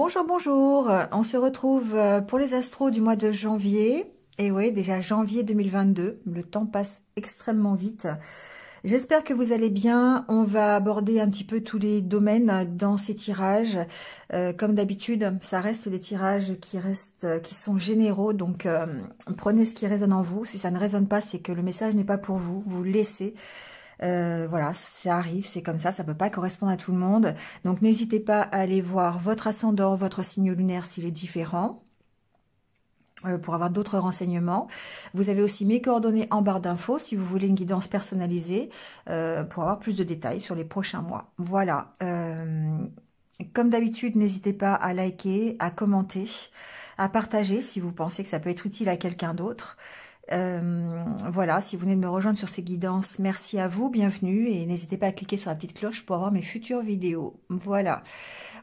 Bonjour, bonjour. On se retrouve pour les astros du mois de janvier. Et oui, déjà janvier 2022. Le temps passe extrêmement vite. J'espère que vous allez bien. On va aborder un petit peu tous les domaines dans ces tirages. Comme d'habitude, ça reste des tirages qui sont généraux. Donc, prenez ce qui résonne en vous. Si ça ne résonne pas, c'est que le message n'est pas pour vous. Vous laissez. Voilà, ça arrive, c'est comme ça peut pas correspondre à tout le monde. Donc n'hésitez pas à aller voir votre ascendant, votre signe lunaire s'il est différent, pour avoir d'autres renseignements. Vous avez aussi mes coordonnées en barre d'infos si vous voulez une guidance personnalisée, pour avoir plus de détails sur les prochains mois. Voilà, comme d'habitude, n'hésitez pas à liker, à commenter, à partager si vous pensez que ça peut être utile à quelqu'un d'autre. Voilà, si vous venez de me rejoindre sur ces guidances, merci à vous, bienvenue, et n'hésitez pas à cliquer sur la petite cloche pour avoir mes futures vidéos. Voilà,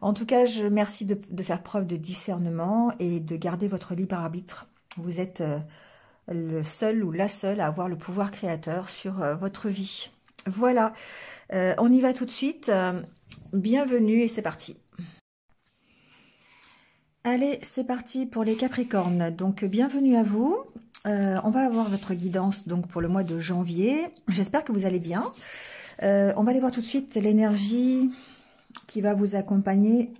en tout cas, je merci de faire preuve de discernement et de garder votre libre arbitre. Vous êtes le seul ou la seule à avoir le pouvoir créateur sur votre vie. Voilà, on y va tout de suite. Bienvenue et c'est parti. Allez, c'est parti pour les Capricornes. Donc, bienvenue à vous. On va avoir votre guidance donc pour le mois de janvier. J'espère que vous allez bien. On va aller voir tout de suite l'énergie qui va vous accompagner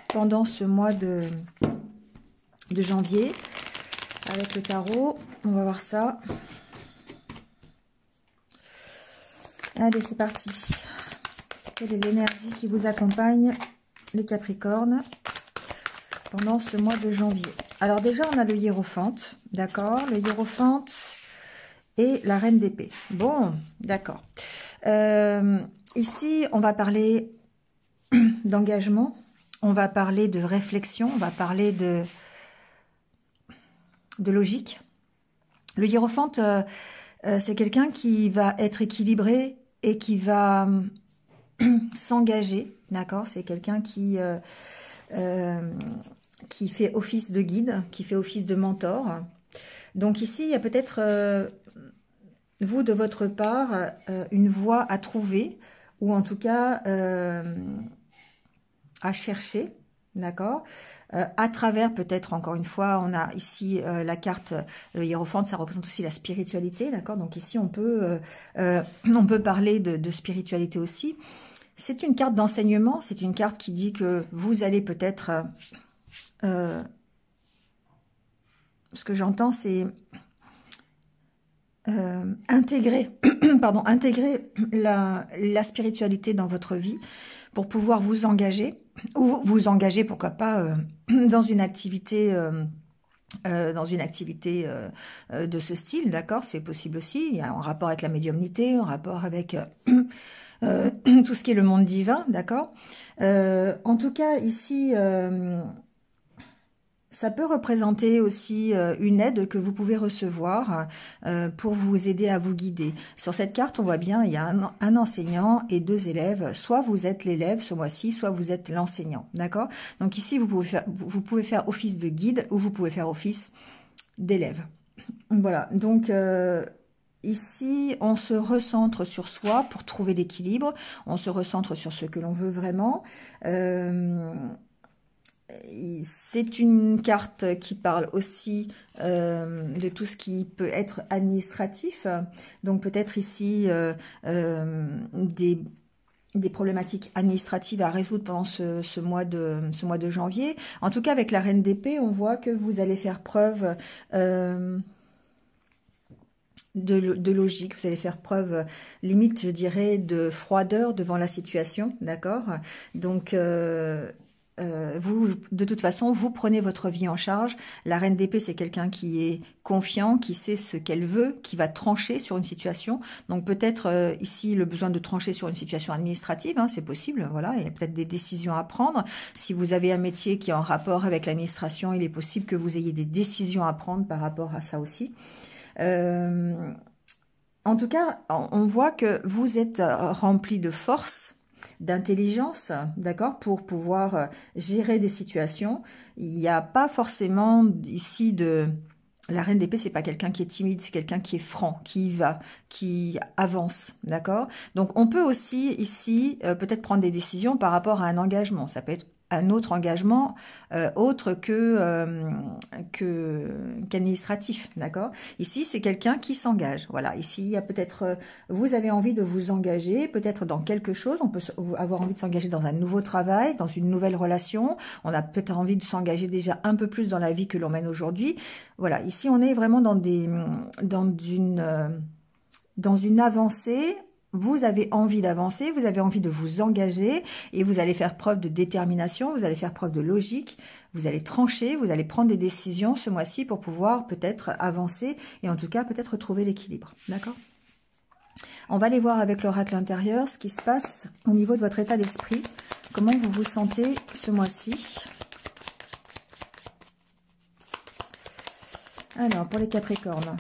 pendant ce mois de janvier avec le tarot. On va voir ça. Allez, c'est parti. Quelle est l'énergie qui vous accompagne, les Capricornes, pendant ce mois de janvier? Alors déjà, on a le hiérophante, d'accord? Le hiérophante et la reine d'épée. Bon, d'accord. Ici, on va parler d'engagement, on va parler de réflexion, on va parler de logique. Le hiérophante, c'est quelqu'un qui va être équilibré et qui va s'engager, d'accord? C'est quelqu'un qui fait office de guide, qui fait office de mentor. Donc ici, il y a peut-être, vous, de votre part, une voie à trouver, ou en tout cas, à chercher, d'accord, à travers, peut-être, encore une fois, on a ici la carte, le hiérophante, ça représente aussi la spiritualité, d'accord. Donc ici, on peut parler de spiritualité aussi. C'est une carte d'enseignement, c'est une carte qui dit que vous allez peut-être... ce que j'entends, c'est intégrer, pardon, intégrer la spiritualité dans votre vie pour pouvoir vous engager, ou vous engager, pourquoi pas, dans une activité... de ce style, d'accord, c'est possible aussi. Il y a un rapport avec la médiumnité, un rapport avec tout ce qui est le monde divin, d'accord. En tout cas, ici, ça peut représenter aussi une aide que vous pouvez recevoir pour vous aider à vous guider. Sur cette carte, on voit bien, il y a un enseignant et deux élèves. Soit vous êtes l'élève ce mois-ci, soit vous êtes l'enseignant, d'accord. Donc ici, vous pouvez faire office de guide ou vous pouvez faire office d'élève. Voilà, donc... ici, on se recentre sur soi pour trouver l'équilibre. On se recentre sur ce que l'on veut vraiment. C'est une carte qui parle aussi de tout ce qui peut être administratif. Donc peut-être ici des problématiques administratives à résoudre pendant ce mois de janvier. En tout cas, avec la reine d'épée, on voit que vous allez faire preuve... de logique, vous allez faire preuve, limite, je dirais, de froideur devant la situation, d'accord. Donc, vous, de toute façon, vous prenez votre vie en charge. La reine d'épée, c'est quelqu'un qui est confiant, qui sait ce qu'elle veut, qui va trancher sur une situation. Donc, peut-être ici, le besoin de trancher sur une situation administrative, hein, c'est possible, voilà, il y a peut-être des décisions à prendre. Si vous avez un métier qui est en rapport avec l'administration, il est possible que vous ayez des décisions à prendre par rapport à ça aussi. En tout cas, on voit que vous êtes rempli de force, d'intelligence, d'accord, pour pouvoir gérer des situations. Il n'y a pas forcément ici de... La reine d'épée, c'est pas quelqu'un qui est timide, c'est quelqu'un qui est franc, qui y va, qui avance, d'accord. Donc, on peut aussi ici peut-être prendre des décisions par rapport à un engagement. Ça peut être un autre engagement autre qu'administratif, d'accord? Ici, c'est quelqu'un qui s'engage. Voilà, ici, il y a peut-être, vous avez envie de vous engager, peut-être dans quelque chose. On peut avoir envie de s'engager dans un nouveau travail, dans une nouvelle relation. On a peut-être envie de s'engager déjà un peu plus dans la vie que l'on mène aujourd'hui. Voilà, ici, on est vraiment dans une avancée. Vous avez envie d'avancer, vous avez envie de vous engager et vous allez faire preuve de détermination, vous allez faire preuve de logique, vous allez trancher, vous allez prendre des décisions ce mois-ci pour pouvoir peut-être avancer et en tout cas peut-être trouver l'équilibre. D'accord? On va aller voir avec l'oracle intérieur ce qui se passe au niveau de votre état d'esprit, comment vous vous sentez ce mois-ci. Alors, pour les Capricornes,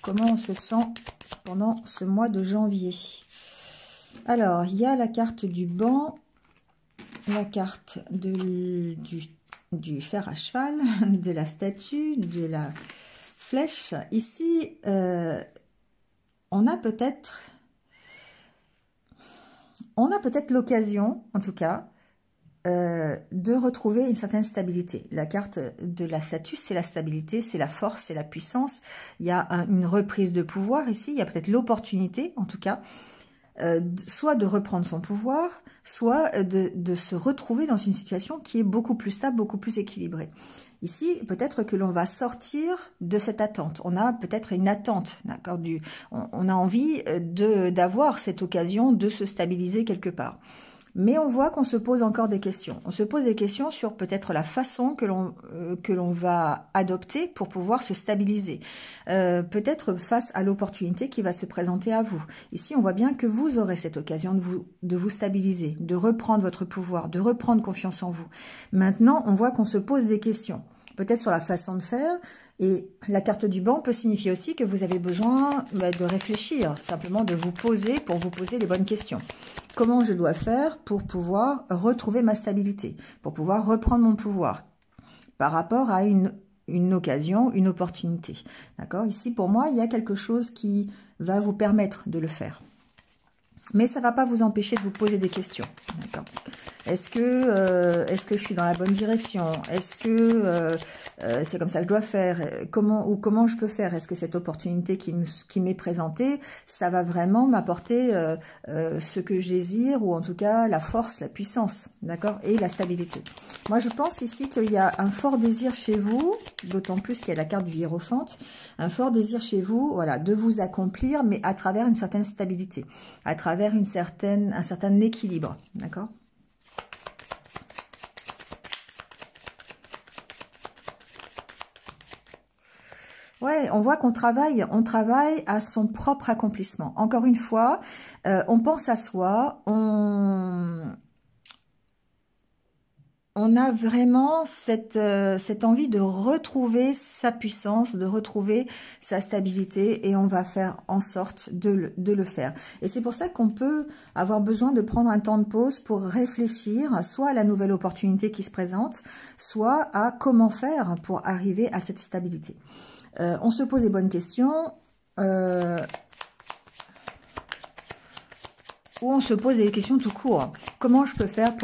comment on se sent pendant ce mois de janvier? Alors, il y a la carte du banc, la carte du fer à cheval, de la statue, de la flèche. Ici, on a peut-être l'occasion, en tout cas, de retrouver une certaine stabilité. La carte de la statue, c'est la stabilité, c'est la force, c'est la puissance. Il y a une reprise de pouvoir ici, il y a peut-être l'opportunité, en tout cas, soit de reprendre son pouvoir, soit de se retrouver dans une situation qui est beaucoup plus stable, beaucoup plus équilibrée. Ici, peut-être que l'on va sortir de cette attente. On a peut-être une attente, d'accord, on a envie d'avoir cette occasion de se stabiliser quelque part. Mais on voit qu'on se pose encore des questions. On se pose des questions sur peut-être la façon que l'on va adopter pour pouvoir se stabiliser. Peut-être face à l'opportunité qui va se présenter à vous. Ici, on voit bien que vous aurez cette occasion de vous stabiliser, de reprendre votre pouvoir, de reprendre confiance en vous. Maintenant, on voit qu'on se pose des questions. Peut-être sur la façon de faire. Et la carte du banc peut signifier aussi que vous avez besoin de réfléchir, simplement de vous poser pour vous poser les bonnes questions. Comment je dois faire pour pouvoir retrouver ma stabilité, pour pouvoir reprendre mon pouvoir par rapport à une occasion, une opportunité. D'accord? Ici, pour moi, il y a quelque chose qui va vous permettre de le faire. Mais ça ne va pas vous empêcher de vous poser des questions. D'accord? Est-ce que je suis dans la bonne direction? Est-ce que c'est comme ça que je dois faire? Comment je peux faire? Est-ce que cette opportunité qui m'est présentée, ça va vraiment m'apporter ce que je désire, ou en tout cas la force, la puissance, d'accord? Et la stabilité. Moi, je pense ici qu'il y a un fort désir chez vous, d'autant plus qu'il y a la carte du hiérophante, un fort désir chez vous, voilà, de vous accomplir, mais à travers une certaine stabilité, à travers un certain équilibre, d'accord? Ouais, on voit qu'on travaille à son propre accomplissement. Encore une fois, on pense à soi, on a vraiment cette envie de retrouver sa puissance, de retrouver sa stabilité, et on va faire en sorte de le faire. Et c'est pour ça qu'on peut avoir besoin de prendre un temps de pause pour réfléchir, soit à la nouvelle opportunité qui se présente, soit à comment faire pour arriver à cette stabilité. On se pose des bonnes questions, ou on se pose des questions tout court. Comment je peux faire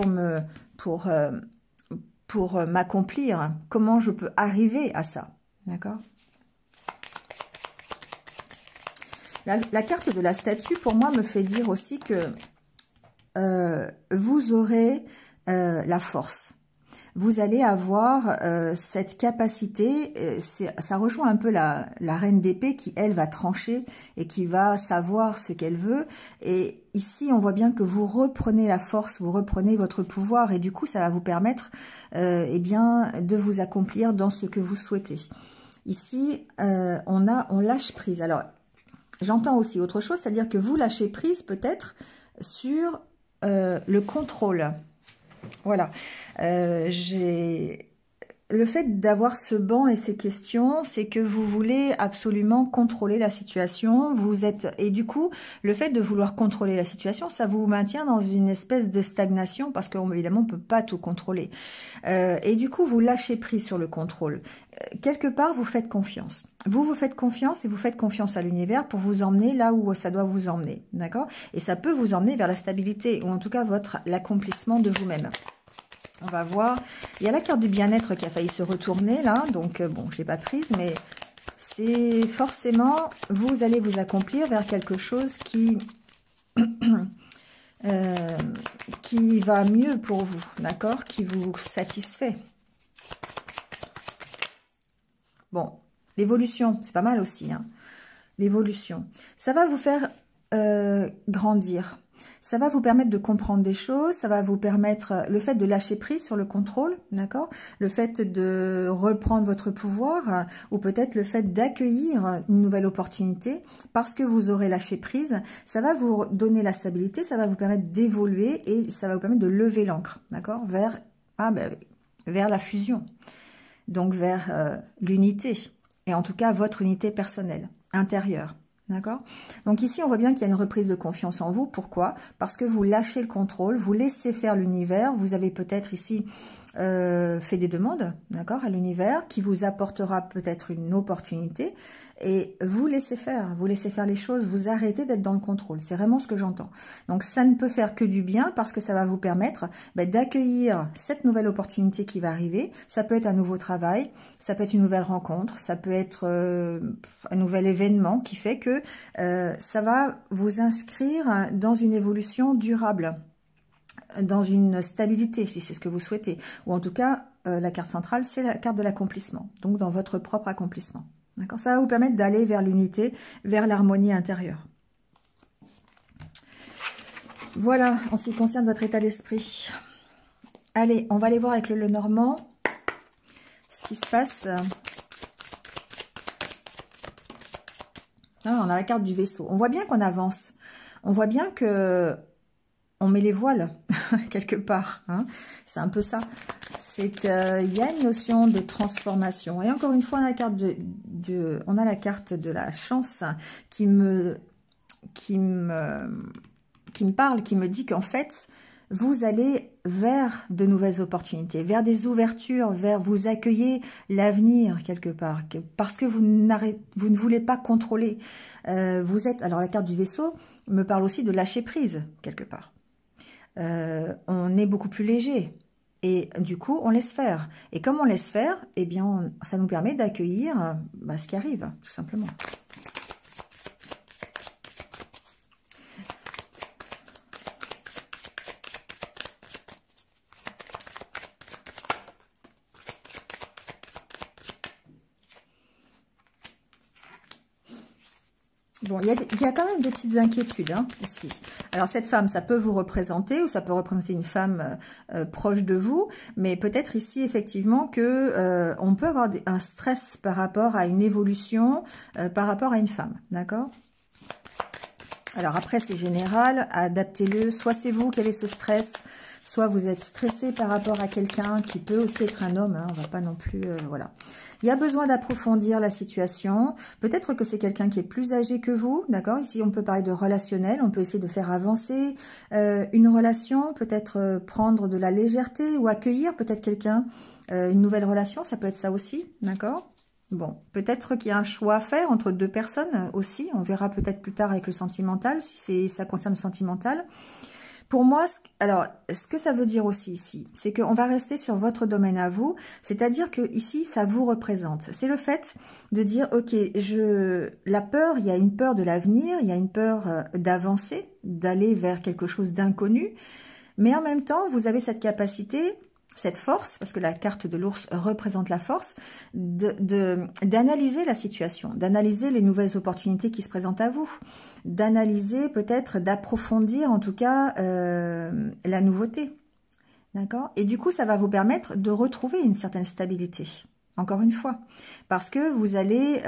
pour m'accomplir? Comment je peux arriver à ça? D'accord? La carte de la statue, pour moi, me fait dire aussi que vous aurez la force. Vous allez avoir cette capacité, ça rejoint un peu la reine d'épée qui, elle, va trancher et qui va savoir ce qu'elle veut. Et ici, on voit bien que vous reprenez la force, vous reprenez votre pouvoir, et du coup, ça va vous permettre eh bien, de vous accomplir dans ce que vous souhaitez. Ici, on lâche prise. Alors, j'entends aussi autre chose, c'est-à-dire que vous lâchez prise peut-être sur le contrôle. Voilà, le fait d'avoir ce banc et ces questions, c'est que vous voulez absolument contrôler la situation. Vous êtes, et du coup, le fait de vouloir contrôler la situation, ça vous maintient dans une espèce de stagnation parce qu'évidemment, on peut pas tout contrôler. Et du coup, vous lâchez prise sur le contrôle. Quelque part, vous faites confiance. Vous faites confiance et vous faites confiance à l'univers pour vous emmener là où ça doit vous emmener. D'accord? Et ça peut vous emmener vers la stabilité ou en tout cas l'accomplissement de vous-même. On va voir. Il y a la carte du bien-être qui a failli se retourner là. Donc, bon, je l'ai pas prise, mais c'est forcément, vous allez vous accomplir vers quelque chose qui va mieux pour vous, d'accord? Qui vous satisfait. Bon, l'évolution, c'est pas mal aussi, hein. L'évolution. Ça va vous faire grandir. Ça va vous permettre de comprendre des choses, ça va vous permettre le fait de lâcher prise sur le contrôle, d'accord? Le fait de reprendre votre pouvoir ou peut-être le fait d'accueillir une nouvelle opportunité parce que vous aurez lâché prise, ça va vous donner la stabilité, ça va vous permettre d'évoluer et ça va vous permettre de lever l'ancre, d'accord? Vers la fusion, donc vers l'unité et en tout cas votre unité personnelle, intérieure. D'accord? Donc ici, on voit bien qu'il y a une reprise de confiance en vous. Pourquoi? Parce que vous lâchez le contrôle, vous laissez faire l'univers. Vous avez peut-être ici fait des demandes, d'accord, à l'univers, qui vous apportera peut-être une opportunité. Et vous laissez faire les choses, vous arrêtez d'être dans le contrôle. C'est vraiment ce que j'entends. Donc ça ne peut faire que du bien parce que ça va vous permettre d'accueillir cette nouvelle opportunité qui va arriver. Ça peut être un nouveau travail, ça peut être une nouvelle rencontre, ça peut être un nouvel événement qui fait que ça va vous inscrire dans une évolution durable, dans une stabilité, si c'est ce que vous souhaitez. Ou en tout cas, la carte centrale, c'est la carte de l'accomplissement. Donc dans votre propre accomplissement. D'accord? Ça va vous permettre d'aller vers l'unité, vers l'harmonie intérieure. Voilà, en ce qui concerne votre état d'esprit. Allez, on va aller voir avec le Lenormand ce qui se passe. Ah, on a la carte du vaisseau. On voit bien qu'on avance. On voit bien que on met les voiles, quelque part. Hein. C'est un peu ça. C'est qu'il y a une notion de transformation. Et encore une fois, on a la carte de la chance qui me parle, qui me dit qu'en fait, vous allez vers de nouvelles opportunités, vers des ouvertures, vers vous accueillez l'avenir quelque part, parce que vous ne voulez pas contrôler. Alors la carte du vaisseau me parle aussi de lâcher prise quelque part. On est beaucoup plus léger. Et du coup, on laisse faire. Et comme on laisse faire, eh bien, ça nous permet d'accueillir ce qui arrive, tout simplement. Bon, il y a quand même des petites inquiétudes hein, ici. Alors, cette femme, ça peut vous représenter ou ça peut représenter une femme proche de vous. Mais peut-être ici, effectivement, que on peut avoir un stress par rapport à une évolution, par rapport à une femme. D'accord? Alors, après, c'est général. Adaptez-le. Soit c'est vous qui avez ce stress, soit vous êtes stressé par rapport à quelqu'un qui peut aussi être un homme. Hein, on va pas non plus... voilà. Il y a besoin d'approfondir la situation. Peut-être que c'est quelqu'un qui est plus âgé que vous, d'accord? Ici, on peut parler de relationnel. On peut essayer de faire avancer une relation, peut-être prendre de la légèreté ou accueillir peut-être quelqu'un, une nouvelle relation. Ça peut être ça aussi, d'accord? Bon, peut-être qu'il y a un choix à faire entre deux personnes aussi. On verra peut-être plus tard avec le sentimental, si ça concerne le sentimental. Pour moi, alors, ce que ça veut dire aussi ici, c'est qu'on va rester sur votre domaine à vous, c'est-à-dire que ici, ça vous représente. C'est le fait de dire, ok, la peur, il y a une peur de l'avenir, il y a une peur d'avancer, d'aller vers quelque chose d'inconnu, mais en même temps, vous avez cette capacité, cette force, parce que la carte de l'ours représente la force, d'analyser la situation, d'analyser les nouvelles opportunités qui se présentent à vous, d'analyser peut-être, d'approfondir en tout cas la nouveauté. D'accord? Et du coup, ça va vous permettre de retrouver une certaine stabilité. Encore une fois. Parce que vous allez,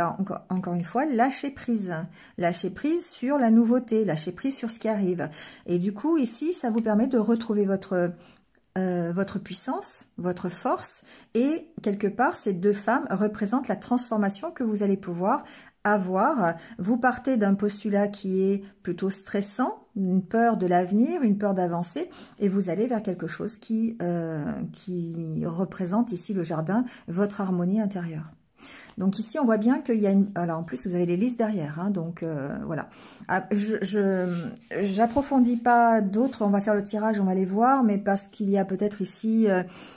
encore une fois, lâcher prise. Lâcher prise sur la nouveauté, lâcher prise sur ce qui arrive. Et du coup, ici, ça vous permet de retrouver votre votre puissance, votre force, et quelque part, ces deux femmes représentent la transformation que vous allez pouvoir avoir. Vous partez d'un postulat qui est plutôt stressant, une peur de l'avenir, une peur d'avancer, et vous allez vers quelque chose qui représente ici le jardin, votre harmonie intérieure. Donc ici, on voit bien qu'il y a une... Alors en plus, vous avez les listes derrière, hein, donc voilà. Ah, j'approfondis pas d'autres, on va faire le tirage, on va les voir, mais parce qu'il y a peut-être ici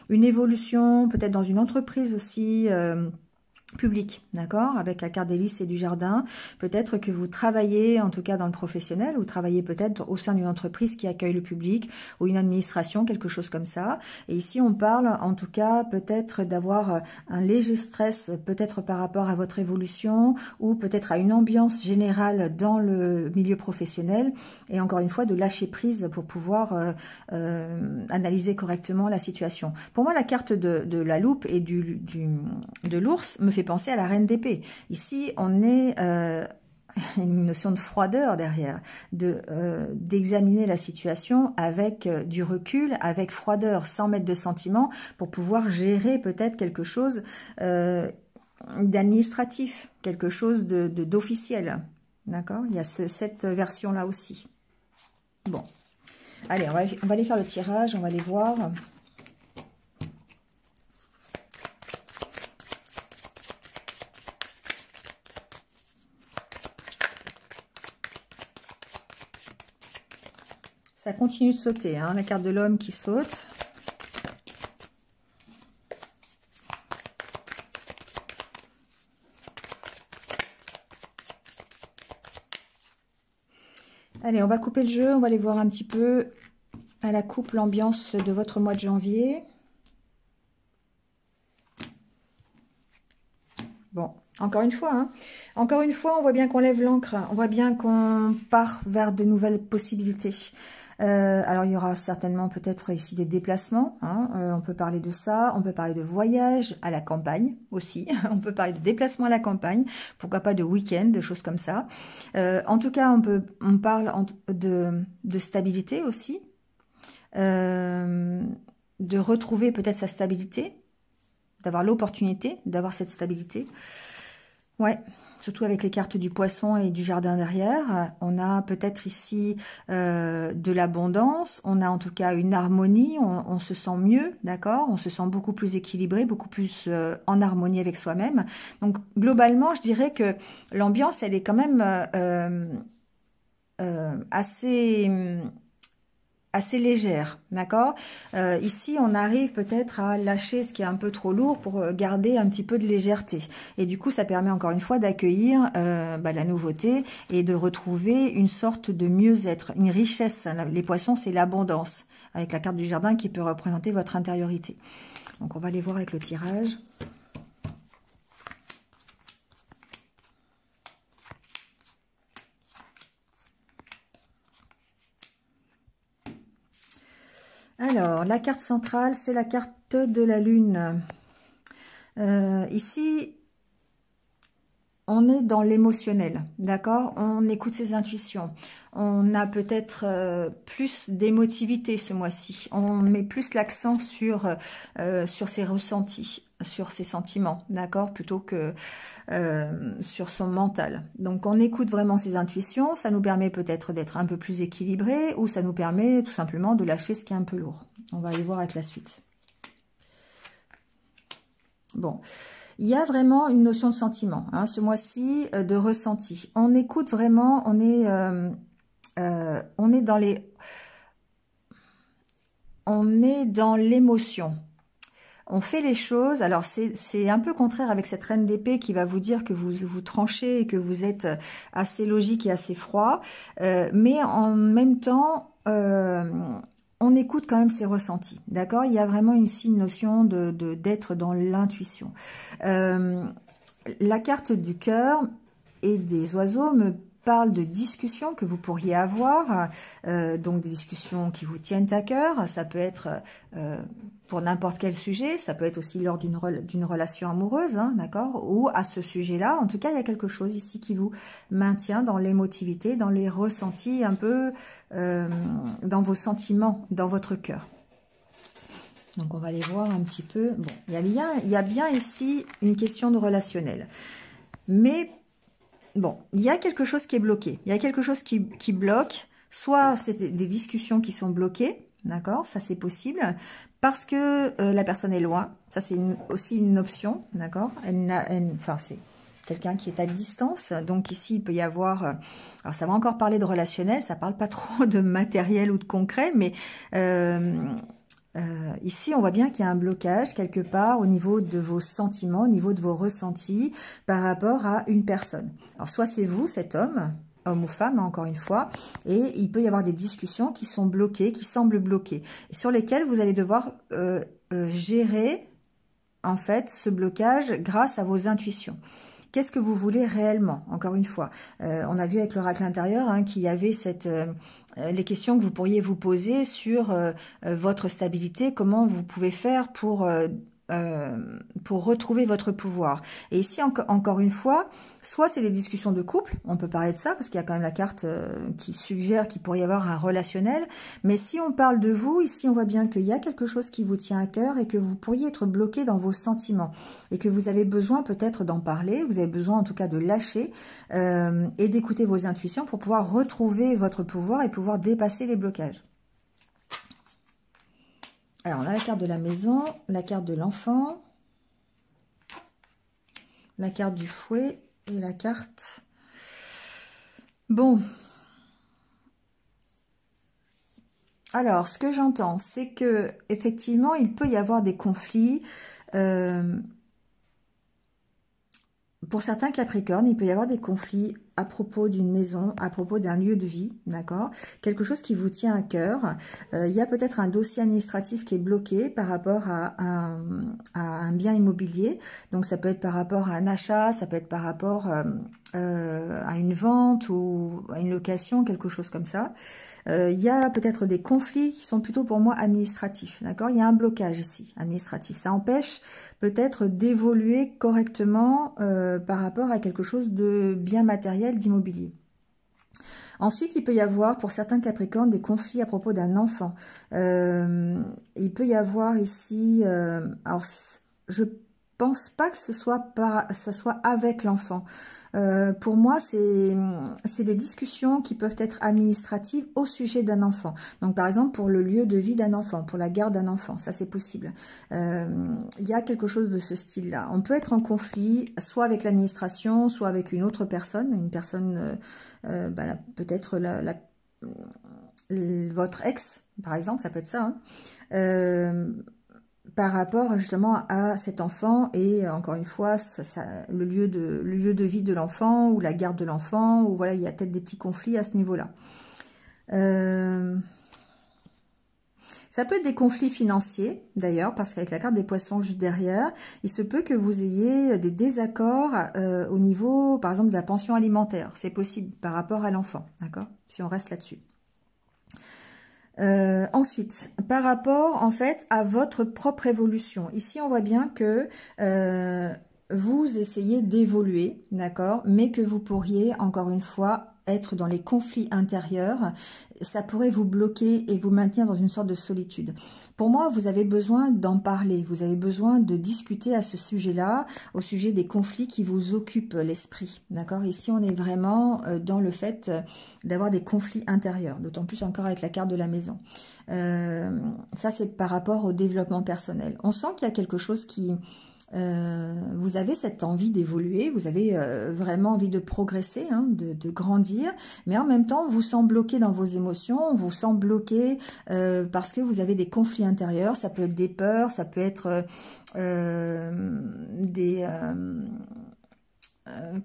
une évolution, peut-être dans une entreprise aussi... public, d'accord, avec la carte des lys et du jardin. Peut-être que vous travaillez, en tout cas dans le professionnel, ou travaillez peut-être au sein d'une entreprise qui accueille le public, ou une administration, quelque chose comme ça. Et ici, on parle, en tout cas, peut-être d'avoir un léger stress, peut-être par rapport à votre évolution, ou peut-être à une ambiance générale dans le milieu professionnel, et encore une fois, de lâcher prise pour pouvoir analyser correctement la situation. Pour moi, la carte de la loupe et de l'ours me fait penser à la reine d'épée. Ici, on est une notion de froideur derrière, d'examiner la situation avec du recul, avec froideur, sans mettre de sentiments, pour pouvoir gérer peut-être quelque chose d'administratif, quelque chose d'officiel. D'accord? Il y a cette version-là aussi. Bon. Allez, on va aller faire le tirage, on va aller voir... Ça continue de sauter, hein, la carte de l'homme qui saute. Allez, on va couper le jeu, on va aller voir un petit peu à la coupe l'ambiance de votre mois de janvier. Bon, encore une fois, hein. Encore une fois, on voit bien qu'on lève l'ancre, on voit bien qu'on part vers de nouvelles possibilités. Alors, il y aura certainement peut-être ici des déplacements, hein. On peut parler de ça, on peut parler de voyage à la campagne aussi, on peut parler de déplacement à la campagne, pourquoi pas de week-end, de choses comme ça. En tout cas, on parle de stabilité aussi, de retrouver peut-être sa stabilité, d'avoir l'opportunité d'avoir cette stabilité. Ouais, surtout avec les cartes du poisson et du jardin derrière. On a peut-être ici de l'abondance, on a en tout cas une harmonie, on se sent mieux, d'accord? On se sent beaucoup plus équilibré, beaucoup plus en harmonie avec soi-même. Donc globalement, je dirais que l'ambiance, elle est quand même assez légère, d'accord? Ici, on arrive peut-être à lâcher ce qui est un peu trop lourd pour garder un petit peu de légèreté. Et du coup, ça permet encore une fois d'accueillir la nouveauté et de retrouver une sorte de mieux-être, une richesse. Les poissons, c'est l'abondance, avec la carte du jardin qui peut représenter votre intériorité. Donc, on va aller voir avec le tirage. Alors, la carte centrale, c'est la carte de la lune. Ici, on est dans l'émotionnel, d'accord? On écoute ses intuitions. On a peut-être plus d'émotivité ce mois-ci. On met plus l'accent sur ses ressentis, sur ses sentiments, d'accord? Plutôt que sur son mental. Donc, on écoute vraiment ses intuitions. Ça nous permet peut-être d'être un peu plus équilibré ou ça nous permet tout simplement de lâcher ce qui est un peu lourd. On va aller voir avec la suite. Bon. Il y a vraiment une notion de sentiment, hein, ce mois-ci, de ressenti. On écoute vraiment, on est dans l'émotion. On fait les choses, alors c'est un peu contraire avec cette reine d'épée qui va vous dire que vous tranchez et que vous êtes assez logique et assez froid, mais en même temps, on écoute quand même ses ressentis, d'accord? Il y a vraiment ici une notion d'être dans l'intuition. La carte du cœur et des oiseaux me parle de discussions que vous pourriez avoir, donc des discussions qui vous tiennent à cœur. Ça peut être pour n'importe quel sujet, ça peut être aussi lors d'une relation amoureuse, hein, d'accord, ou à ce sujet-là. En tout cas, il y a quelque chose ici qui vous maintient dans l'émotivité, dans les ressentis, un peu dans vos sentiments, dans votre cœur. Donc, on va aller voir un petit peu. Bon, il y a bien ici une question de relationnel. Mais, bon, il y a quelque chose qui est bloqué. Il y a quelque chose qui bloque. Soit c'est des discussions qui sont bloquées. D'accord, ça c'est possible. Parce que la personne est loin. Ça, c'est aussi une option. D'accord, enfin, c'est quelqu'un qui est à distance. Donc ici, il peut y avoir... alors, ça va encore parler de relationnel. Ça parle pas trop de matériel ou de concret. Mais ici, on voit bien qu'il y a un blocage quelque part au niveau de vos sentiments, au niveau de vos ressentis par rapport à une personne. Alors, soit c'est vous, cet homme ou femme, encore une fois, et il peut y avoir des discussions qui sont bloquées, qui semblent bloquées, et sur lesquelles vous allez devoir gérer, en fait, ce blocage grâce à vos intuitions. Qu'est-ce que vous voulez réellement? Encore une fois, on a vu avec l'oracle intérieur hein, qu'il y avait les questions que vous pourriez vous poser sur votre stabilité, comment vous pouvez faire pour retrouver votre pouvoir. Et ici, encore une fois, soit c'est des discussions de couple, on peut parler de ça, parce qu'il y a quand même la carte qui suggère qu'il pourrait y avoir un relationnel, mais si on parle de vous, ici on voit bien qu'il y a quelque chose qui vous tient à cœur et que vous pourriez être bloqué dans vos sentiments, et que vous avez besoin peut-être d'en parler, vous avez besoin en tout cas de lâcher, et d'écouter vos intuitions pour pouvoir retrouver votre pouvoir et pouvoir dépasser les blocages. Alors, on a la carte de la maison, la carte de l'enfant, la carte du fouet et la carte... Bon. Alors, ce que j'entends, c'est que effectivement, il peut y avoir des conflits. Pour certains Capricornes, il peut y avoir des conflits à propos d'une maison, à propos d'un lieu de vie, d'accord? Quelque chose qui vous tient à cœur. Il y a peut-être un dossier administratif qui est bloqué par rapport à un bien immobilier. Donc, ça peut être par rapport à un achat, ça peut être par rapport à une vente ou à une location, quelque chose comme ça. Il y a peut-être des conflits qui sont plutôt pour moi administratifs, d'accord? Il y a un blocage ici, administratif. Ça empêche peut-être d'évoluer correctement par rapport à quelque chose de bien matériel, d'immobilier. Ensuite, il peut y avoir, pour certains Capricornes, des conflits à propos d'un enfant. Il peut y avoir ici... alors, je pense pas que ça soit avec l'enfant. Pour moi, c'est des discussions qui peuvent être administratives au sujet d'un enfant. Donc, par exemple, pour le lieu de vie d'un enfant, pour la garde d'un enfant, ça c'est possible. Il y a quelque chose de ce style-là. On peut être en conflit, soit avec l'administration, soit avec une autre personne, peut-être votre ex, par exemple, ça peut être ça. Hein. Par rapport justement à cet enfant et encore une fois le lieu de vie de l'enfant ou la garde de l'enfant, ou voilà, il y a peut-être des petits conflits à ce niveau-là. Ça peut être des conflits financiers d'ailleurs, parce qu'avec la carte des poissons juste derrière, il se peut que vous ayez des désaccords au niveau par exemple de la pension alimentaire. C'est possible par rapport à l'enfant, d'accord, si on reste là-dessus. Ensuite, par rapport en fait à votre propre évolution, ici on voit bien que vous essayez d'évoluer, d'accord, mais que vous pourriez encore une fois être dans les conflits intérieurs, ça pourrait vous bloquer et vous maintenir dans une sorte de solitude. Pour moi, vous avez besoin d'en parler, vous avez besoin de discuter à ce sujet-là, au sujet des conflits qui vous occupent l'esprit, d'accord? Ici, on est vraiment dans le fait d'avoir des conflits intérieurs, d'autant plus encore avec la carte de la maison. Ça, c'est par rapport au développement personnel. On sent qu'il y a quelque chose qui... vous avez cette envie d'évoluer, vous avez vraiment envie de progresser, hein, de grandir, mais en même temps, on vous sent bloqué dans vos émotions, on vous sent bloqué parce que vous avez des conflits intérieurs, ça peut être des peurs, ça peut être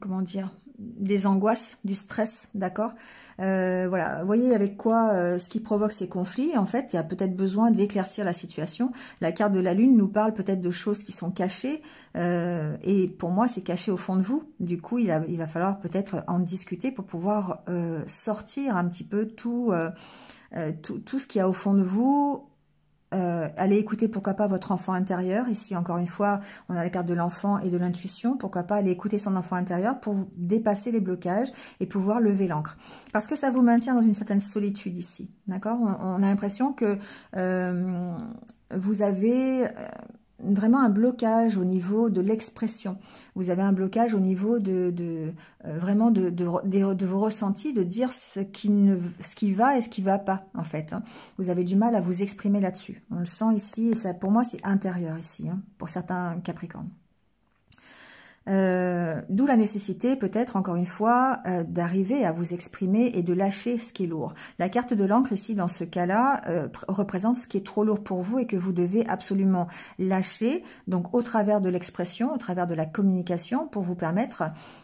comment dire, des angoisses, du stress, d'accord? Voilà, vous voyez avec quoi ce qui provoque ces conflits. En fait, il y a peut-être besoin d'éclaircir la situation. La carte de la lune nous parle peut-être de choses qui sont cachées, et pour moi, c'est caché au fond de vous. Du coup, il va falloir peut-être en discuter pour pouvoir sortir un petit peu tout ce qu'il y a au fond de vous, allez écouter, pourquoi pas, votre enfant intérieur. Ici, encore une fois, on a la carte de l'enfant et de l'intuition. Pourquoi pas aller écouter son enfant intérieur pour dépasser les blocages et pouvoir lever l'ancre. Parce que ça vous maintient dans une certaine solitude ici. D'accord? On a l'impression que vous avez vraiment un blocage au niveau de l'expression. Vous avez un blocage au niveau vraiment de vos ressentis, de dire ce qui va et ce qui ne va pas, en fait. Hein. Vous avez du mal à vous exprimer là-dessus. On le sent ici, et ça, pour moi, c'est intérieur ici, hein, pour certains Capricornes. D'où la nécessité, peut-être, encore une fois, d'arriver à vous exprimer et de lâcher ce qui est lourd. La carte de l'encre, ici, dans ce cas-là, représente ce qui est trop lourd pour vous et que vous devez absolument lâcher, donc au travers de l'expression, au travers de la communication, pour vous permettre,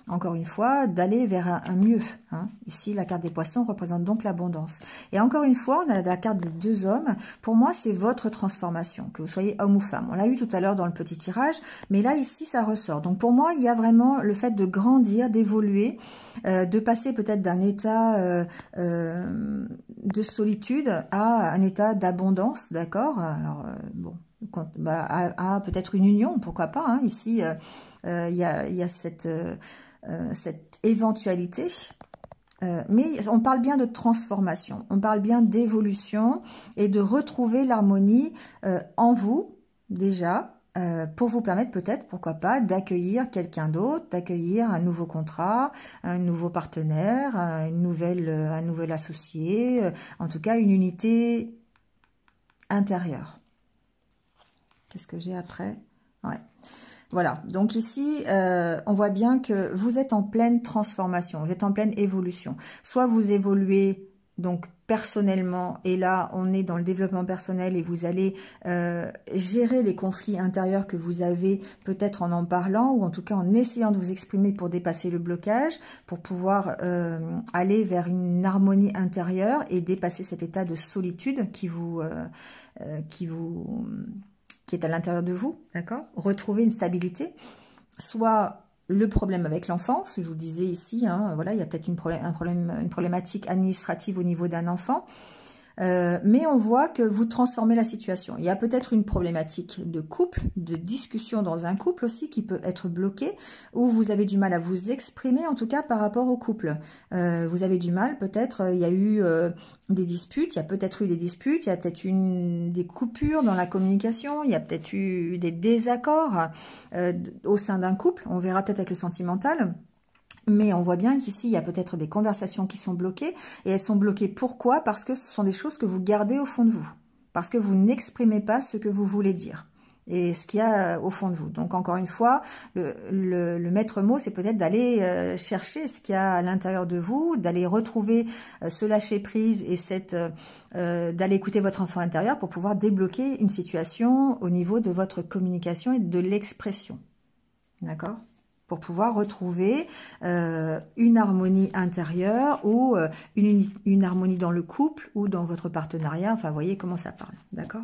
encore une fois, d'aller vers un mieux. Hein. Ici, la carte des poissons représente donc l'abondance. Et encore une fois, on a la carte des deux hommes. Pour moi, c'est votre transformation, que vous soyez homme ou femme. On l'a eu tout à l'heure dans le petit tirage, mais là, ici, ça ressort. Donc, pour moi, il y a vraiment le fait de grandir, d'évoluer, de passer peut-être d'un état de solitude à un état d'abondance, d'accord? Alors, bon, à peut-être une union, pourquoi pas, hein. Ici, il y a cette éventualité. Mais on parle bien de transformation, on parle bien d'évolution et de retrouver l'harmonie en vous, déjà, pour vous permettre peut-être, pourquoi pas, d'accueillir quelqu'un d'autre, d'accueillir un nouveau contrat, un nouveau partenaire, un nouvel associé, en tout cas une unité intérieure. Qu'est-ce que j'ai après? Ouais. Voilà, donc ici, on voit bien que vous êtes en pleine transformation, vous êtes en pleine évolution. Soit vous évoluez donc personnellement, et là on est dans le développement personnel et vous allez gérer les conflits intérieurs que vous avez, peut-être en parlant ou en tout cas en essayant de vous exprimer pour dépasser le blocage, pour pouvoir aller vers une harmonie intérieure et dépasser cet état de solitude qui est à l'intérieur de vous, d'accord? Retrouver une stabilité, soit le problème avec l'enfance, je vous disais ici, hein, voilà, il y a peut-être une problématique administrative au niveau d'un enfant, mais on voit que vous transformez la situation. Il y a peut-être une problématique de couple, de discussion dans un couple aussi qui peut être bloquée, où vous avez du mal à vous exprimer, en tout cas par rapport au couple. Vous avez du mal, peut-être, il y a eu des disputes, il y a peut-être eu des disputes, il y a peut-être eu des coupures dans la communication, il y a peut-être eu des désaccords au sein d'un couple, on verra peut-être avec le sentimental. Mais on voit bien qu'ici, il y a peut-être des conversations qui sont bloquées. Et elles sont bloquées pourquoi? Parce que ce sont des choses que vous gardez au fond de vous. Parce que vous n'exprimez pas ce que vous voulez dire. Et ce qu'il y a au fond de vous. Donc, encore une fois, le maître mot, c'est peut-être d'aller chercher ce qu'il y a à l'intérieur de vous, d'aller retrouver ce lâcher-prise et d'aller écouter votre enfant intérieur pour pouvoir débloquer une situation au niveau de votre communication et de l'expression. D'accord ? Pour pouvoir retrouver une harmonie intérieure ou une harmonie dans le couple ou dans votre partenariat. Enfin, vous voyez comment ça parle, d'accord?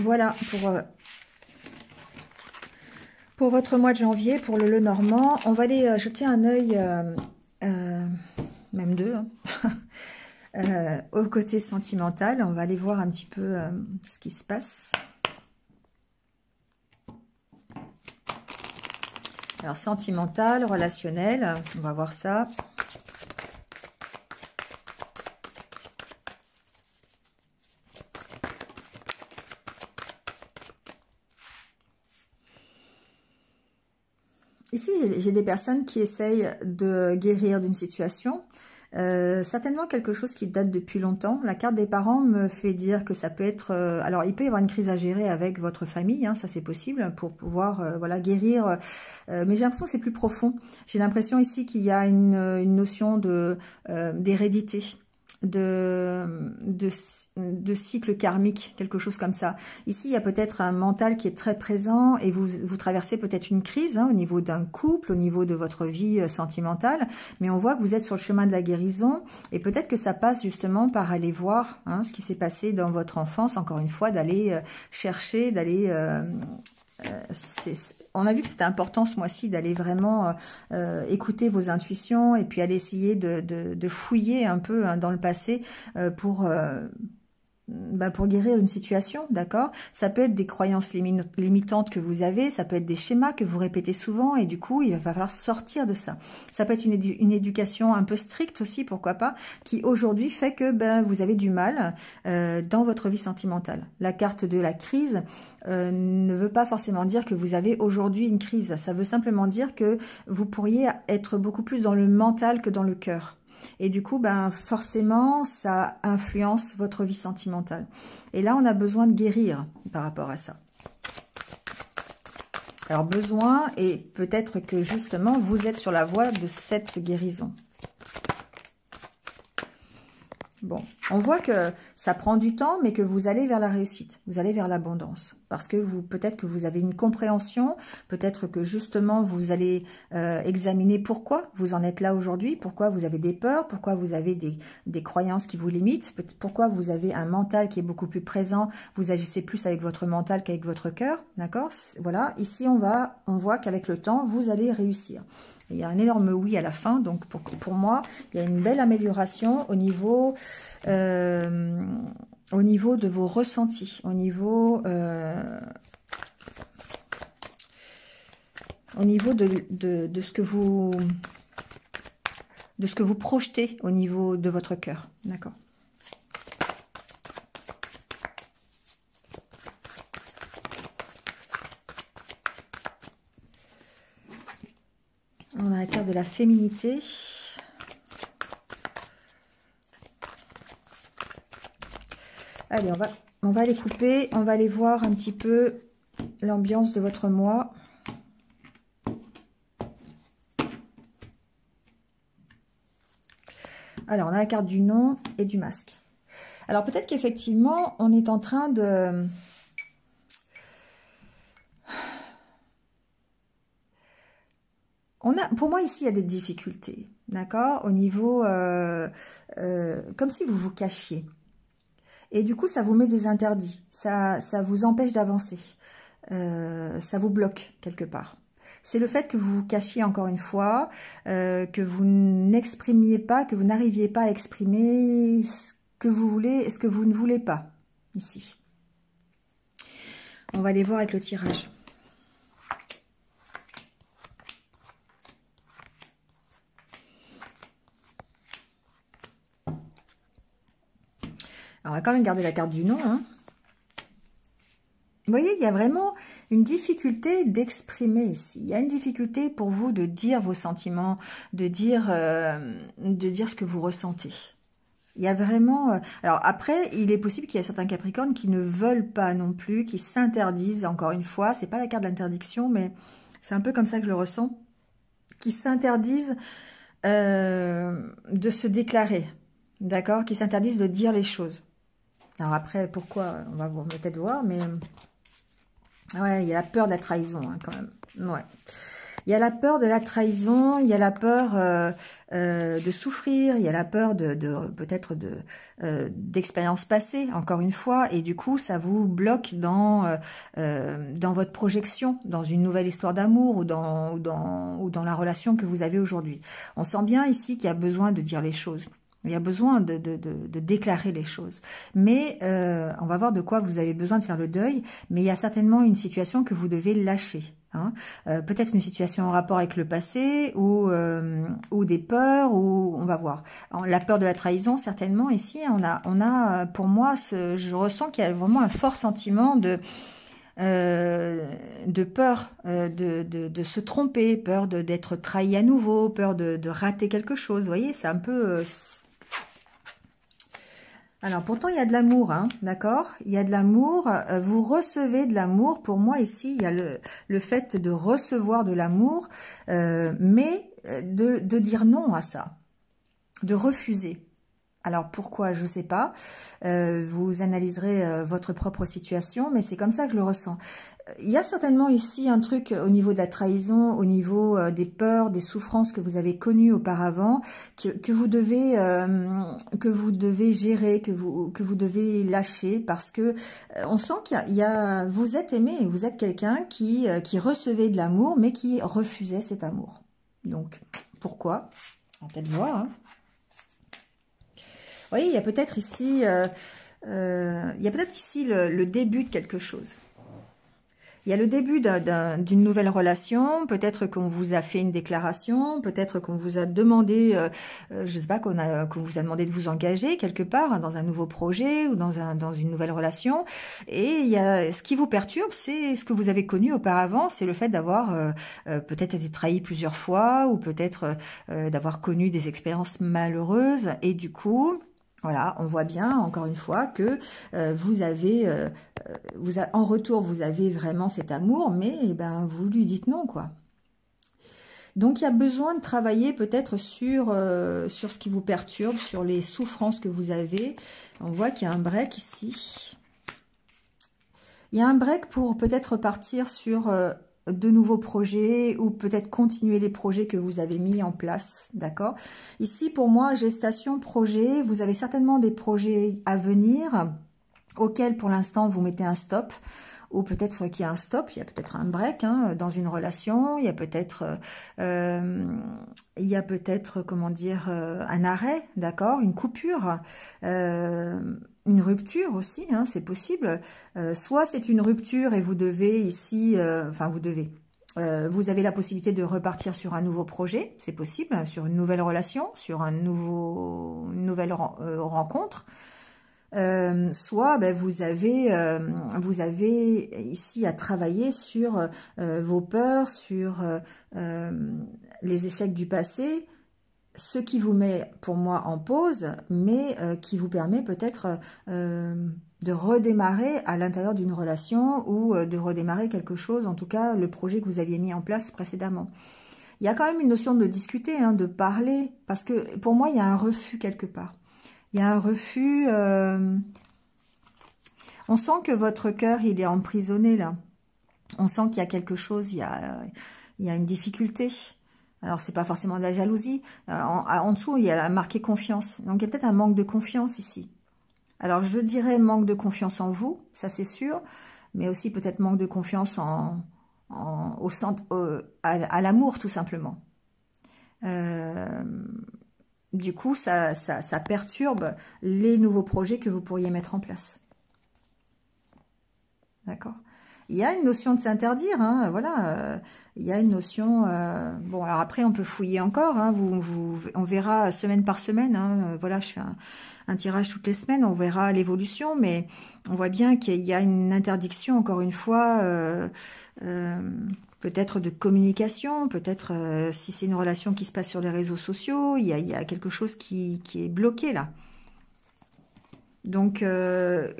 Voilà pour votre mois de janvier, pour le Lenormand. On va aller jeter un œil, même deux, hein, au côté sentimental. On va aller voir un petit peu ce qui se passe. Alors, sentimental, relationnel, on va voir ça. Ici, j'ai des personnes qui essayent de guérir d'une situation. Certainement quelque chose qui date depuis longtemps. La carte des parents me fait dire que ça peut être... alors, il peut y avoir une crise à gérer avec votre famille, hein, ça c'est possible, pour pouvoir voilà, guérir. Mais j'ai l'impression que c'est plus profond. J'ai l'impression ici qu'il y a une notion d'hérédité, de cycle karmique, quelque chose comme ça. Ici, il y a peut-être un mental qui est très présent et vous traversez peut-être une crise hein, au niveau d'un couple, au niveau de votre vie sentimentale, mais on voit que vous êtes sur le chemin de la guérison et peut-être que ça passe justement par aller voir hein, ce qui s'est passé dans votre enfance, encore une fois, d'aller chercher, d'aller... on a vu que c'était important ce mois-ci d'aller vraiment écouter vos intuitions et puis aller essayer de fouiller un peu hein, dans le passé pour pour guérir une situation, d'accord? Ça peut être des croyances limitantes que vous avez, ça peut être des schémas que vous répétez souvent et du coup, il va falloir sortir de ça. Ça peut être une éducation un peu stricte aussi, pourquoi pas, qui aujourd'hui fait que vous avez du mal dans votre vie sentimentale. La carte de la crise ne veut pas forcément dire que vous avez aujourd'hui une crise. Ça veut simplement dire que vous pourriez être beaucoup plus dans le mental que dans le cœur. Et du coup, forcément, ça influence votre vie sentimentale. Et là, on a besoin de guérir par rapport à ça. Alors, besoin, et peut-être que justement, vous êtes sur la voie de cette guérison. Bon, on voit que ça prend du temps, mais que vous allez vers la réussite, vous allez vers l'abondance. Parce que peut-être que vous avez une compréhension, peut-être que justement vous allez examiner pourquoi vous en êtes là aujourd'hui, pourquoi vous avez des peurs, pourquoi vous avez des croyances qui vous limitent, pourquoi vous avez un mental qui est beaucoup plus présent, vous agissez plus avec votre mental qu'avec votre cœur, d'accord? Voilà, ici on voit qu'avec le temps, vous allez réussir. Il y a un énorme oui à la fin, donc pour moi, il y a une belle amélioration au niveau de vos ressentis, au niveau de ce que vous projetez au niveau de votre cœur, d'accord? On a la carte de la féminité. Allez, on va les couper. On va aller voir un petit peu l'ambiance de votre mois. Alors, on a la carte du nom et du masque. Alors, peut-être qu'effectivement, on est en train de... Pour moi, ici, il y a des difficultés, d'accord? Au niveau, comme si vous vous cachiez. Et du coup, ça vous met des interdits. Ça vous empêche d'avancer. Ça vous bloque quelque part. C'est le fait que vous vous cachiez encore une fois, que vous n'exprimiez pas, que vous n'arriviez pas à exprimer ce que vous voulez et ce que vous ne voulez pas, ici. On va aller voir avec le tirage. Alors, on va quand même garder la carte du nom. Hein. Vous voyez, il y a vraiment une difficulté d'exprimer ici. Il y a une difficulté pour vous de dire vos sentiments, de dire ce que vous ressentez. Il y a vraiment... alors après, il est possible qu'il y ait certains Capricornes qui ne veulent pas non plus, qui s'interdisent, encore une fois. C'est pas la carte d'interdiction, mais c'est un peu comme ça que je le ressens. Qui s'interdisent de se déclarer, d'accord? Qui s'interdisent de dire les choses. Alors après, pourquoi? On va peut-être voir, mais... ouais, il y a la peur de la trahison, hein, quand même. Ouais. Il y a la peur de la trahison, il y a la peur de souffrir, il y a la peur peut-être d'expériences passées, encore une fois, et du coup, ça vous bloque dans votre projection, dans une nouvelle histoire d'amour ou dans la relation que vous avez aujourd'hui. On sent bien ici qu'il y a besoin de dire les choses. Il y a besoin de déclarer les choses. Mais on va voir de quoi vous avez besoin de faire le deuil. Mais il y a certainement une situation que vous devez lâcher. Hein. Peut-être une situation en rapport avec le passé ou des peurs. Ou on va voir. La peur de la trahison, certainement. Ici, on a pour moi, je ressens qu'il y a vraiment un fort sentiment de peur de se tromper, peur d'être trahi à nouveau, peur de rater quelque chose. Vous voyez, c'est un peu... Alors, pourtant, il y a de l'amour, hein, d'accord? Il y a de l'amour, vous recevez de l'amour. Pour moi, ici, il y a le fait de recevoir de l'amour, mais de dire non à ça, de refuser. Alors, pourquoi? Je ne sais pas. Vous analyserez votre propre situation, mais c'est comme ça que je le ressens. Il y a certainement ici un truc au niveau de la trahison, au niveau des peurs, des souffrances que vous avez connues auparavant, que vous devez gérer, que vous devez lâcher, parce que on sent vous êtes aimé, vous êtes quelqu'un qui recevait de l'amour, mais qui refusait cet amour. Donc, pourquoi? On va peut-être voir, hein. Vous voyez, il y a peut-être ici il y a peut-être ici le début de quelque chose. Il y a le début d'une nouvelle relation, peut-être qu'on vous a fait une déclaration, peut-être qu'on vous a demandé, je sais pas, qu'on vous a demandé de vous engager quelque part hein, dans un nouveau projet ou dans une nouvelle relation. Et il y a, ce qui vous perturbe, c'est ce que vous avez connu auparavant, c'est le fait d'avoir peut-être été trahi plusieurs fois ou peut-être d'avoir connu des expériences malheureuses. Et du coup... Voilà, on voit bien, encore une fois, que vous avez, en retour, vous avez vraiment cet amour, mais eh ben, vous lui dites non, quoi. Donc, il y a besoin de travailler peut-être sur ce qui vous perturbe, sur les souffrances que vous avez. On voit qu'il y a un break ici. Il y a un break pour peut-être partir sur... de nouveaux projets ou peut-être continuer les projets que vous avez mis en place, d'accord? Ici, pour moi, gestation, projet, vous avez certainement des projets à venir auxquels, pour l'instant, vous mettez un stop ou peut-être qu'il y a un stop, il y a peut-être un break hein, dans une relation, il y a peut-être, comment dire, un arrêt, d'accord? Une coupure, une rupture aussi, hein, c'est possible. Soit c'est une rupture et vous devez ici, vous avez la possibilité de repartir sur un nouveau projet, c'est possible, sur une nouvelle relation, sur une nouvelle rencontre. Soit ben, vous avez ici à travailler sur vos peurs, sur les échecs du passé, ce qui vous met pour moi en pause, mais qui vous permet peut-être de redémarrer à l'intérieur d'une relation ou de redémarrer quelque chose, en tout cas le projet que vous aviez mis en place précédemment. Il y a quand même une notion de discuter, hein, de parler, parce que pour moi il y a un refus quelque part. Il y a un refus, on sent que votre cœur il est emprisonné là, on sent qu'il y a quelque chose, il y a une difficulté. Alors, c'est pas forcément de la jalousie. En dessous, il y a marqué confiance. Donc, il y a peut-être un manque de confiance ici. Alors, je dirais manque de confiance en vous, ça c'est sûr. Mais aussi peut-être manque de confiance à l'amour, tout simplement. Du coup, ça perturbe les nouveaux projets que vous pourriez mettre en place. D'accord ? Il y a une notion de s'interdire, hein, voilà, il y a une notion... bon, alors après, on peut fouiller encore, hein, on verra semaine par semaine, hein, voilà, je fais un tirage toutes les semaines, on verra l'évolution, mais on voit bien qu'il y a une interdiction, encore une fois, peut-être de communication, peut-être si c'est une relation qui se passe sur les réseaux sociaux, il y a quelque chose qui est bloqué là. Donc,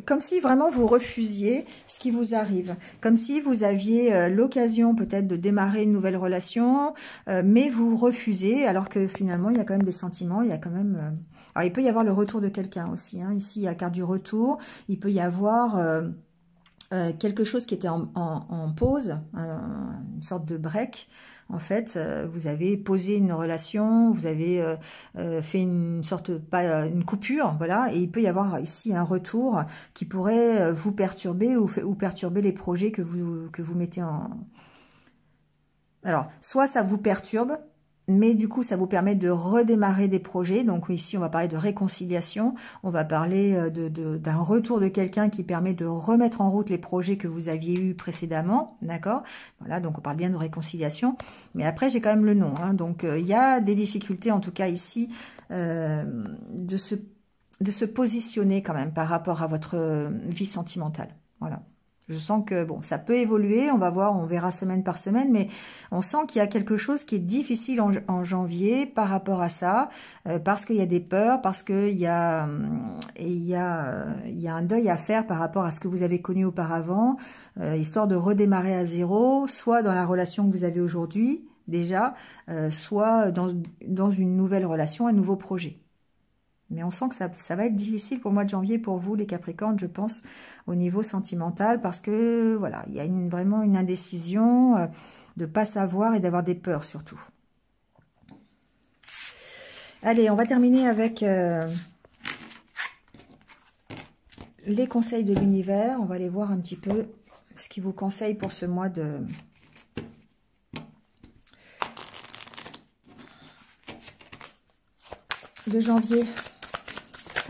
comme si vraiment vous refusiez ce qui vous arrive. Comme si vous aviez l'occasion peut-être de démarrer une nouvelle relation, mais vous refusez, alors que finalement, il y a quand même des sentiments, il y a quand même... Alors, il peut y avoir le retour de quelqu'un aussi. Hein. Ici, il y a carte du retour. Il peut y avoir quelque chose qui était en pause, une sorte de break. En fait, vous avez posé une relation, vous avez fait une sorte, pas une coupure, voilà, et il peut y avoir ici un retour qui pourrait vous perturber ou perturber les projets que vous mettez en... Alors, soit ça vous perturbe, mais du coup, ça vous permet de redémarrer des projets. Donc ici, on va parler de réconciliation. On va parler d'un retour de quelqu'un qui permet de remettre en route les projets que vous aviez eus précédemment. D'accord ? Voilà, donc on parle bien de réconciliation. Mais après, j'ai quand même le nom. Hein. Donc, il y a des difficultés, en tout cas ici, de se positionner quand même par rapport à votre vie sentimentale. Voilà. Je sens que, bon, ça peut évoluer, on va voir, on verra semaine par semaine, mais on sent qu'il y a quelque chose qui est difficile en janvier par rapport à ça, parce qu'il y a des peurs, parce qu'il y a un deuil à faire par rapport à ce que vous avez connu auparavant, histoire de redémarrer à zéro, soit dans la relation que vous avez aujourd'hui, déjà, soit dans une nouvelle relation, un nouveau projet. Mais on sent que ça va être difficile pour le mois de janvier pour vous, les Capricornes, je pense, au niveau sentimental, parce que, voilà, il y a vraiment une indécision de ne pas savoir et d'avoir des peurs, surtout. Allez, on va terminer avec les conseils de l'univers. On va aller voir un petit peu ce qu'il vous conseille pour ce mois de janvier.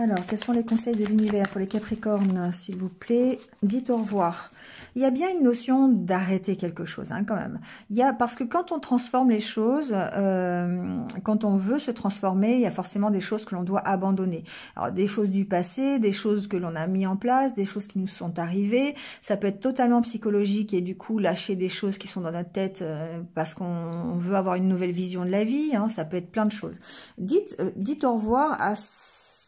Alors, quels sont les conseils de l'univers pour les Capricornes, s'il vous plaît? Dites au revoir. Il y a bien une notion d'arrêter quelque chose, hein, quand même. Parce que quand on transforme les choses, quand on veut se transformer, il y a forcément des choses que l'on doit abandonner. Alors, des choses du passé, des choses que l'on a mis en place, des choses qui nous sont arrivées. Ça peut être totalement psychologique et du coup, lâcher des choses qui sont dans notre tête parce qu'on veut avoir une nouvelle vision de la vie. Hein, ça peut être plein de choses. Dites au revoir à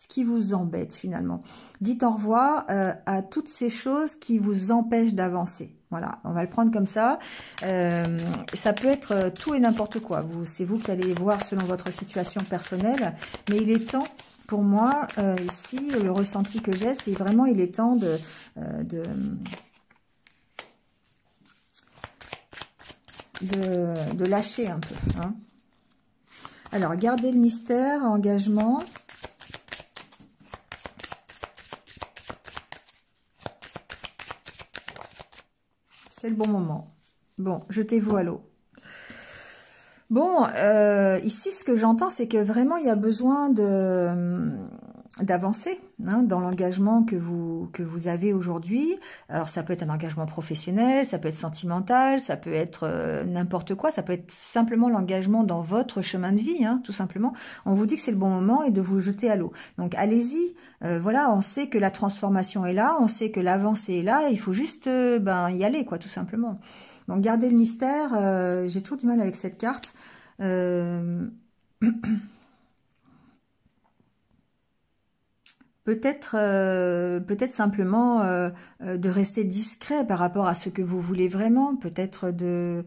qui vous embête finalement. Dites au revoir à toutes ces choses qui vous empêchent d'avancer. Voilà, on va le prendre comme ça. Ça peut être tout et n'importe quoi. C'est vous qui allez voir selon votre situation personnelle. Mais il est temps, pour moi, ici, le ressenti que j'ai, c'est vraiment, il est temps de lâcher un peu. Hein. Alors, gardez le mystère, engagement. C'est le bon moment. Bon, jetez-vous à l'eau. Bon, ici, ce que j'entends, c'est que vraiment, il y a besoin d'avancer hein, dans l'engagement que vous avez aujourd'hui. Alors, ça peut être un engagement professionnel, ça peut être sentimental, ça peut être n'importe quoi. Ça peut être simplement l'engagement dans votre chemin de vie, hein, tout simplement. On vous dit que c'est le bon moment et de vous jeter à l'eau. Donc, allez-y. Voilà, on sait que la transformation est là, on sait que l'avancée est là. Il faut juste y aller, quoi, tout simplement. Donc, gardez le mystère. J'ai toujours du mal avec cette carte. Peut-être simplement de rester discret par rapport à ce que vous voulez vraiment. Peut-être de...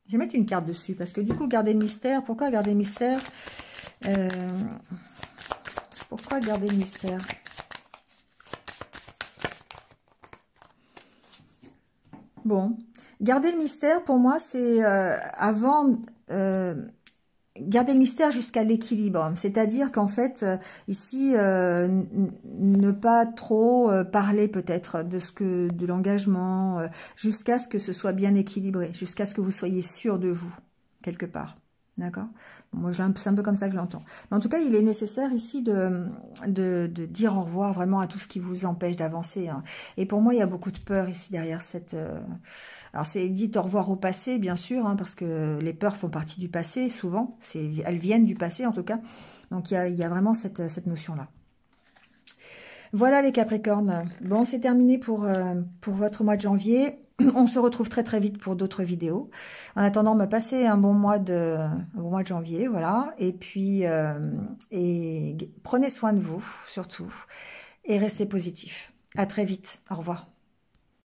Je vais mettre une carte dessus parce que du coup, garder le mystère. Pourquoi garder le mystère? Pourquoi garder le mystère? Bon, garder le mystère, pour moi, c'est garder le mystère jusqu'à l'équilibre. C'est-à-dire qu'en fait, ici, ne pas trop parler peut-être de l'engagement, jusqu'à ce que ce soit bien équilibré, jusqu'à ce que vous soyez sûr de vous, quelque part. D'accord? Moi, c'est un peu comme ça que je l'entends. Mais en tout cas, il est nécessaire ici de dire au revoir vraiment à tout ce qui vous empêche d'avancer. Hein. Et pour moi, il y a beaucoup de peur ici derrière cette... Alors, c'est dites au revoir au passé, bien sûr, hein, parce que les peurs font partie du passé, souvent. Elles viennent du passé, en tout cas. Donc, il y a vraiment cette notion-là. Voilà, les Capricornes. Bon, c'est terminé pour votre mois de janvier. On se retrouve très très vite pour d'autres vidéos. En attendant, me passer un bon mois de janvier, voilà. Et puis, prenez soin de vous, surtout. Et restez positif. À très vite. Au revoir.